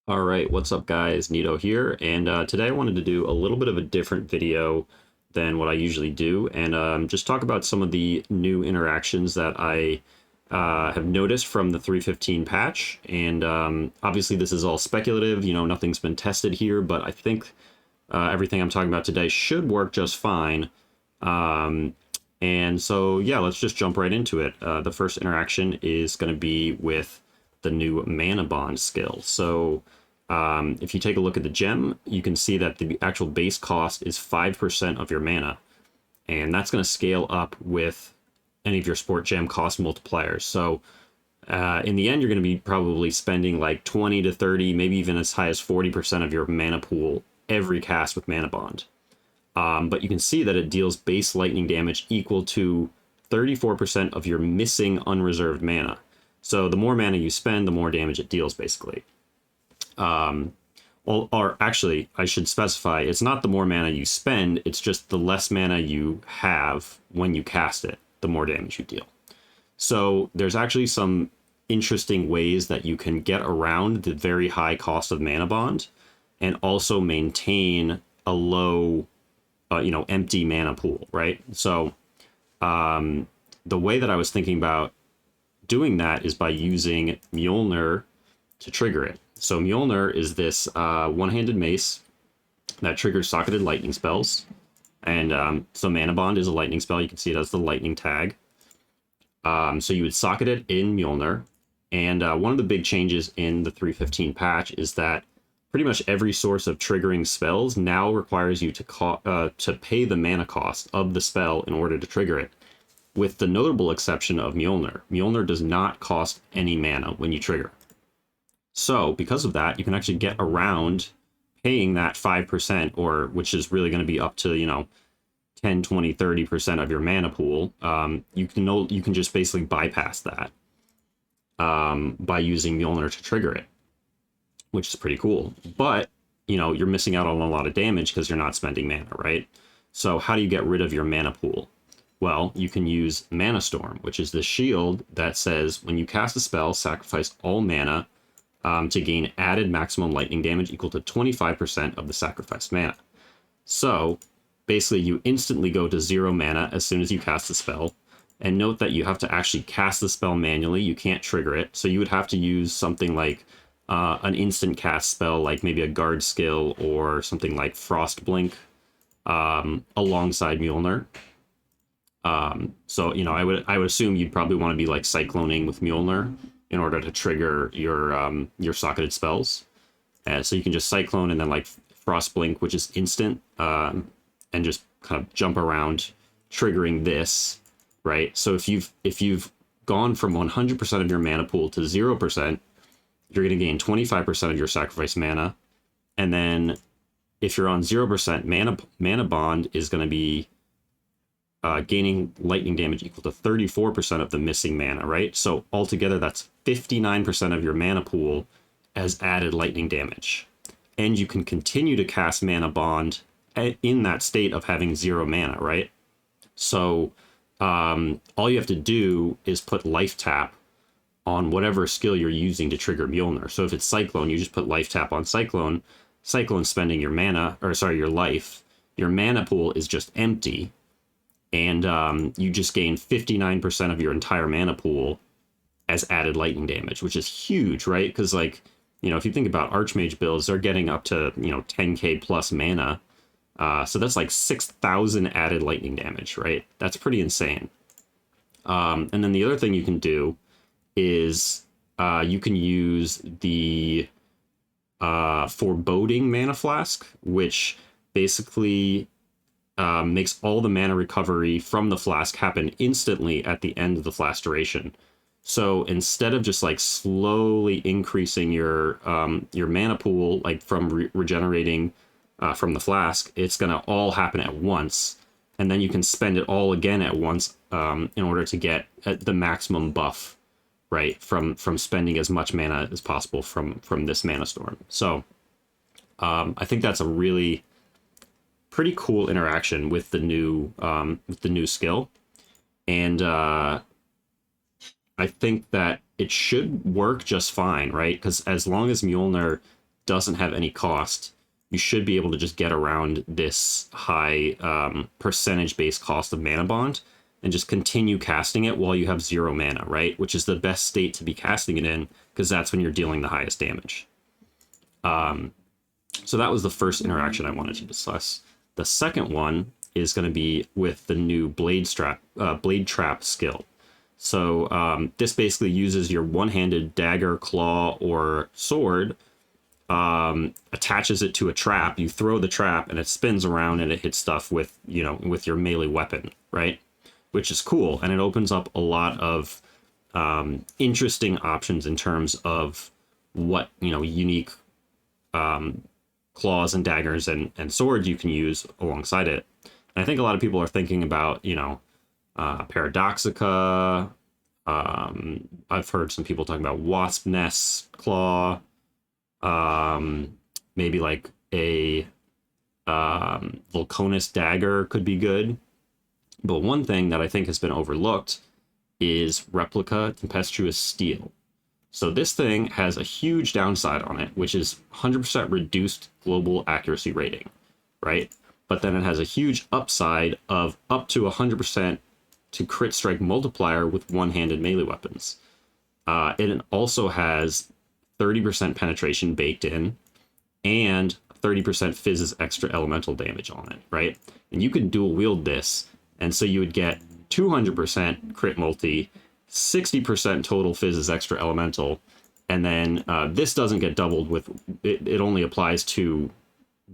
All right, what's up guys? Nito here, and today I wanted to do a little bit of a different video than what I usually do, and just talk about some of the new interactions that I have noticed from the 3.15 patch. And obviously this is all speculative, nothing's been tested here, but I think everything I'm talking about today should work just fine. And so, yeah, let's just jump right into it. The first interaction is going to be with the new Manabond skill. So if you take a look at the gem, you can see that the actual base cost is 5% of your mana. And that's going to scale up with any of your sport gem cost multipliers. So in the end, you're going to be probably spending like 20 to 30, maybe even as high as 40% of your mana pool every cast with Manabond. But you can see that it deals base lightning damage equal to 34% of your missing unreserved mana. So the more mana you spend, the more damage it deals, basically. Or actually, I should specify, it's not the more mana you spend, it's just the less mana you have when you cast it, the more damage you deal. So there's actually some interesting ways that you can get around the very high cost of Manabond and also maintain a low empty mana pool, right? So the way that I was thinking about doing that is by using Mjolner to trigger it. So Mjolner is this one-handed mace that triggers socketed lightning spells. And so Manabond is a lightning spell. You can see it as the lightning tag. So you would socket it in Mjolnir. And one of the big changes in the 3.15 patch is that pretty much every source of triggering spells now requires you to pay the mana cost of the spell in order to trigger it, with the notable exception of Mjolnir. Mjolnir does not cost any mana when you trigger. So because of that, you can actually get around paying that 5%, or which is really going to be up to, 10, 20, 30% of your mana pool. You can just basically bypass that by using Mjolnir to trigger it, which is pretty cool. But, you're missing out on a lot of damage because you're not spending mana, right? So how do you get rid of your mana pool? Well, you can use Manastorm, which is the shield that says when you cast a spell, sacrifice all mana to gain added maximum lightning damage equal to 25% of the sacrificed mana. So basically you instantly go to 0 mana as soon as you cast the spell. And note that you have to actually cast the spell manually. You can't trigger it. So you would have to use something like an instant cast spell, like maybe a guard skill or something like Frost Blink alongside Mjolnir. So, I would assume you'd probably want to be like cycloning with Mjolnir in order to trigger your socketed spells. So you can just cyclone and then like Frost Blink, which is instant, and just kind of jump around triggering this, right? So if you've gone from 100% of your mana pool to 0%, you're going to gain 25% of your sacrifice mana. And then if you're on 0%, Manabond is going to be gaining lightning damage equal to 34% of the missing mana, right? So altogether, that's 59% of your mana pool as added lightning damage. And you can continue to cast Manabond in that state of having 0 mana, right? So all you have to do is put Life Tap on whatever skill you're using to trigger Mjolnir. So if it's Cyclone, you just put Life Tap on Cyclone. Cyclone spending your your life. Your mana pool is just empty. And you just gain 59% of your entire mana pool as added lightning damage, which is huge, right? Because, if you think about Archmage builds, they're getting up to, 10k plus mana. So that's like 6,000 added lightning damage, right? That's pretty insane. And then the other thing you can do is you can use the Foreboding Mana Flask, which basically makes all the mana recovery from the flask happen instantly at the end of the flask duration. So instead of just like slowly increasing your mana pool, like from regenerating from the flask, it's gonna all happen at once, and then you can spend it all again at once in order to get the maximum buff, right? From spending as much mana as possible from this Manastorm. So I think that's a really pretty cool interaction with the new skill, and I think that it should work just fine, right? Because as long as Mjolnir doesn't have any cost, you should be able to just get around this high percentage-based cost of Manabond and just continue casting it while you have 0 mana, right? Which is the best state to be casting it in, because that's when you're dealing the highest damage. So that was the first interaction I wanted to discuss. The second one is going to be with the new Blade Trap skill. So this basically uses your one-handed dagger, claw, or sword, attaches it to a trap. You throw the trap, and it spins around, and it hits stuff with, you know, with your melee weapon, right? Which is cool, and it opens up a lot of interesting options in terms of what, you know, unique claws and daggers and swords you can use alongside it. And I think a lot of people are thinking about, you know, Paradoxica. I've heard some people talking about Wasp Nest Claw. Maybe like a Vulcanus Dagger could be good. But one thing that I think has been overlooked is Replica Tempestuous Steel. So this thing has a huge downside on it, which is 100% reduced global accuracy rating, right? But then it has a huge upside of up to 100% to crit strike multiplier with one-handed melee weapons. It also has 30% penetration baked in and 30% Fizz's extra elemental damage on it, right? And you can dual wield this, and so you would get 200% crit multi, 60% total Fizz's extra elemental, and then this doesn't get doubled with it only applies to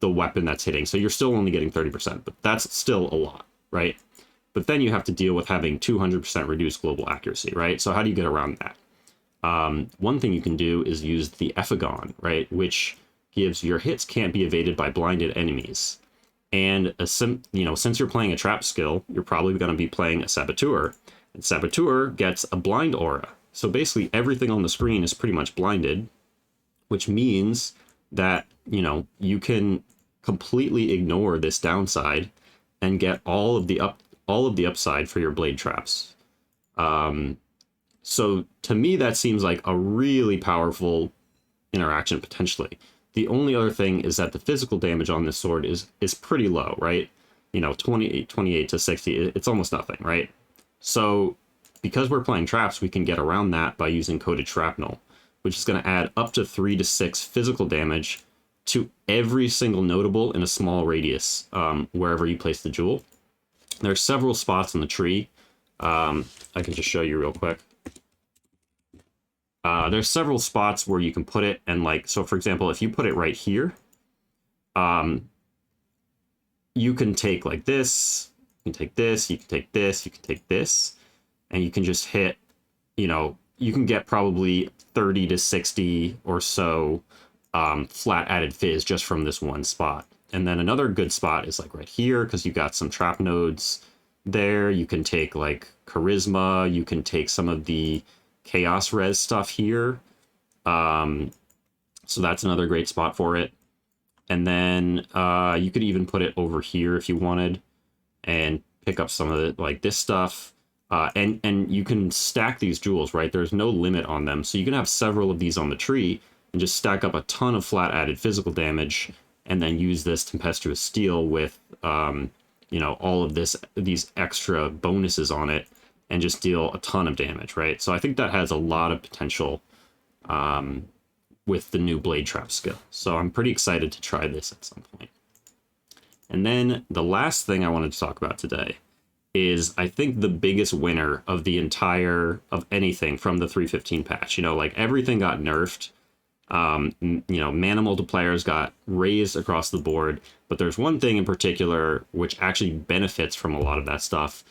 the weapon that's hitting, so you're still only getting 30%, but that's still a lot, right? But then you have to deal with having 200% reduced global accuracy, right? So how do you get around that? One thing you can do is use the Effigon, right? Which gives your hits can't be evaded by blinded enemies. And you know, since you're playing a trap skill, you're probably going to be playing a Saboteur. And Saboteur gets a blind aura. So basically everything on the screen is pretty much blinded, which means that, you know, you can completely ignore this downside and get all of the upside for your blade traps. So to me, that seems like a really powerful interaction potentially. The only other thing is that the physical damage on this sword is pretty low, right? You know, 28 to 60, it's almost nothing, right? So because we're playing traps, we can get around that by using Coated Shrapnel, which is going to add up to 3 to 6 physical damage to every single notable in a small radius, wherever you place the jewel. There are several spots on the tree. I can just show you real quick. There's several spots where you can put it, and like, so for example, if you put it right here, you can take like this, you can take this, you can take this, you can take this, and you can just hit, you know, you can get probably 30 to 60 or so flat added fizz just from this one spot. And then another good spot is like right here, because you got some trap nodes there. You can take like charisma, you can take some of the chaos res stuff here. So that's another great spot for it. And then you could even put it over here if you wanted and pick up some of it, like this stuff. And you can stack these jewels, right? There's no limit on them. So you can have several of these on the tree and just stack up a ton of flat added physical damage, and then use this Tempestuous Steel with, you know, all of these extra bonuses on it, and just deal a ton of damage, right? So I think that has a lot of potential with the new Blade Trap skill. So I'm pretty excited to try this at some point. And then the last thing I wanted to talk about today is, I think, the biggest winner of the entire, of anything from the 3.15 patch. You know, like everything got nerfed. You know, mana multipliers got raised across the board, but there's one thing in particular which actually benefits from a lot of that stuff,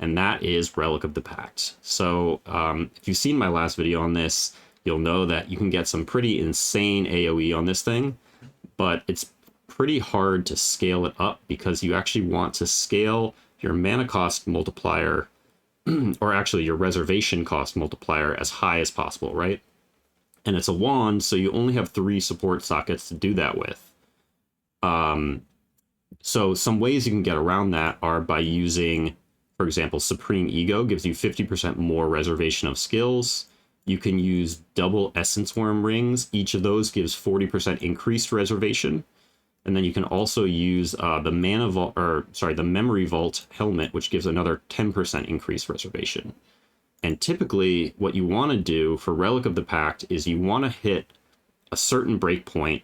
and that is Relic of the Pact. So if you've seen my last video on this, you'll know that you can get some pretty insane AoE on this thing, but it's pretty hard to scale it up because you actually want to scale your mana cost multiplier, or actually your reservation cost multiplier, as high as possible, right? And it's a wand, so you only have 3 support sockets to do that with. So some ways you can get around that are by using, for example, Supreme Ego gives you 50% more reservation of skills. You can use double Essence Worm rings. Each of those gives 40% increased reservation. And then you can also use the the Memory Vault helmet, which gives another 10% increased reservation. And typically, what you want to do for Relic of the Pact is you want to hit a certain breakpoint.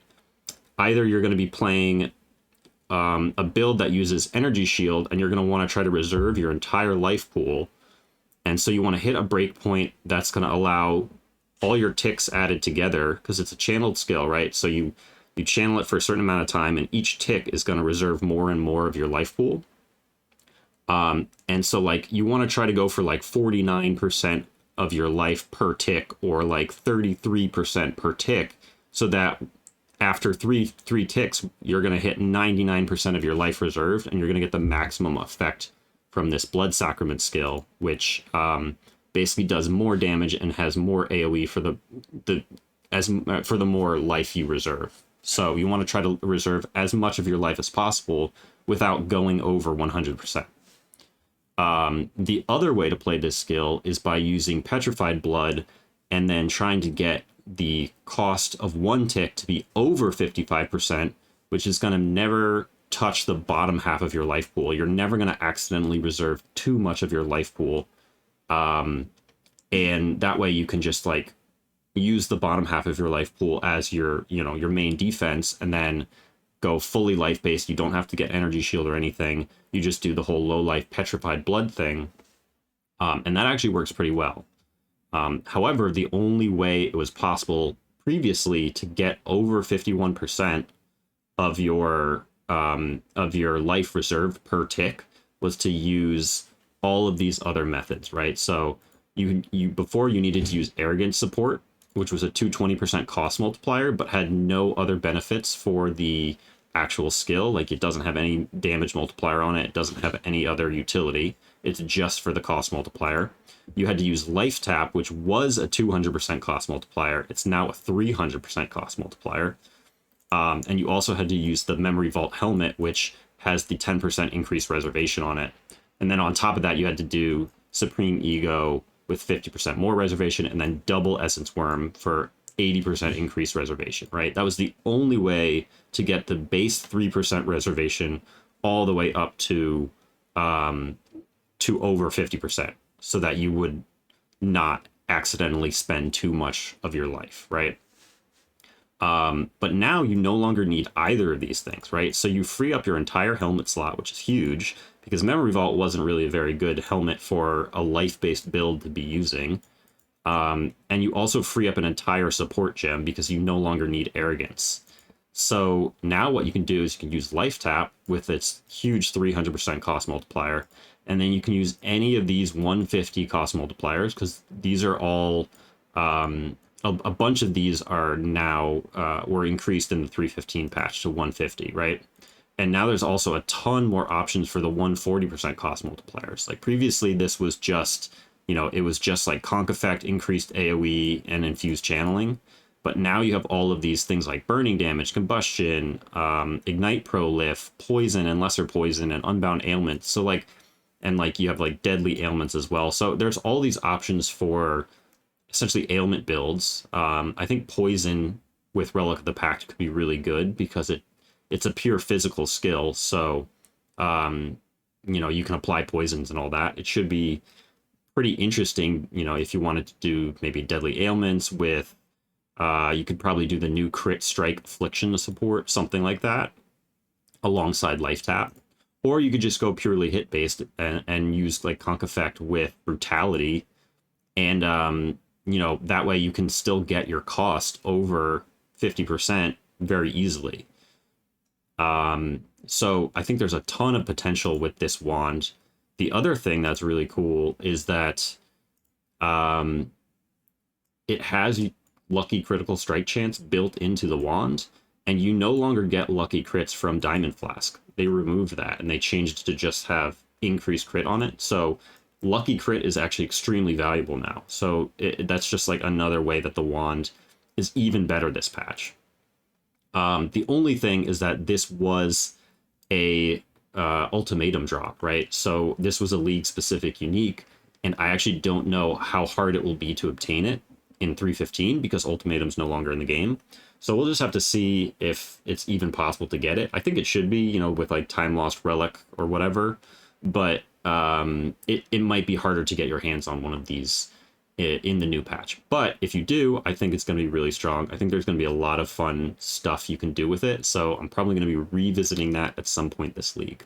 Either you're going to be playing a build that uses Energy Shield, and you're going to want to try to reserve your entire life pool. And so you want to hit a breakpoint that's going to allow all your ticks added together, because it's a channeled skill, right? So you channel it for a certain amount of time, and each tick is going to reserve more and more of your life pool. And so like you want to try to go for like 49% of your life per tick, or like 33% per tick, so that after three ticks, you're going to hit 99% of your life reserved, and you're going to get the maximum effect from this Blood Sacrament skill, which basically does more damage and has more AoE for the more life you reserve. So you want to try to reserve as much of your life as possible without going over 100%. The other way to play this skill is by using Petrified Blood and then trying to get the cost of one tick to be over 55%, which is going to never touch the bottom half of your life pool. You're never going to accidentally reserve too much of your life pool. And that way you can just like use the bottom half of your life pool as your main defense, and then go fully life based. You don't have to get Energy Shield or anything. You just do the whole low life Petrified Blood thing. And that actually works pretty well. However, the only way it was possible previously to get over 51% of your life reserved per tick was to use all of these other methods, right? So before you needed to use Arrogance Support, which was a 220% cost multiplier, but had no other benefits for the actual skill. Like it doesn't have any damage multiplier on it. It doesn't have any other utility. It's just for the cost multiplier. You had to use Life Tap, which was a 200% cost multiplier. It's now a 300% cost multiplier. And you also had to use the Memory Vault helmet, which has the 10% increased reservation on it. And then on top of that, you had to do Supreme Ego with 50% more reservation, and then double Essence Worm for 80% increased reservation, right? That was the only way to get the base 3% reservation all the way up to over 50%, so that you would not accidentally spend too much of your life, right? But now you no longer need either of these things, right? So you free up your entire helmet slot, which is huge, because Memory Vault wasn't really a very good helmet for a life-based build to be using. And you also free up an entire support gem because you no longer need Arrogance. So now what you can do is you can use Life Tap with its huge 300% cost multiplier, and then you can use any of these 150 cost multipliers, because these are all... a bunch of these are now were increased in the 315 patch to 150, right? And now there's also a ton more options for the 140% cost multipliers. Like previously, this was just, it was just like Conk Effect, increased AoE, and infused channeling. But now you have all of these things like burning damage, combustion, ignite prolif, poison and lesser poison, and unbound ailments. So you have like deadly ailments as well. So there's all these options for essentially ailment builds. I think poison with Relic of the Pact could be really good because it's a pure physical skill. So, you can apply poisons and all that. It should be pretty interesting, if you wanted to do maybe deadly ailments with, you could probably do the new crit strike affliction support, something like that, alongside Life Tap. Or you could just go purely hit based and use like Conk Effect with brutality, and that way you can still get your cost over 50% very easily. So I think there's a ton of potential with this wand. The other thing that's really cool is that it has lucky critical strike chance built into the wand, and you no longer get lucky crits from Diamond Flask. They removed that and they changed to just have increased crit on it. So lucky crit is actually extremely valuable now. So that's just like another way that the wand is even better this patch. The only thing is that this was a ultimatum drop, right? So this was a league specific unique, and I actually don't know how hard it will be to obtain it. in 3.15 because Ultimatum's no longer in the game. So we'll just have to see if it's even possible to get it. I think it should be, you know, with like Time Lost Relic or whatever, but it might be harder to get your hands on one of these in the new patch. But if you do, I think it's going to be really strong. I think there's going to be a lot of fun stuff you can do with it. So I'm probably going to be revisiting that at some point this league.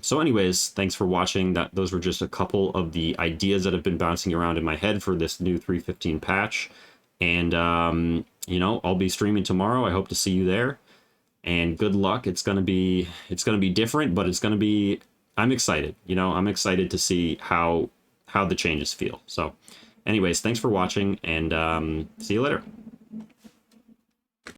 So anyways, thanks for watching. Those were just a couple of the ideas that have been bouncing around in my head for this new 3.15 patch. And, you know, I'll be streaming tomorrow. I hope to see you there. And good luck. It's going to be different, but it's going to be, I'm excited. You know, I'm excited to see how the changes feel. So anyways, thanks for watching, and see you later.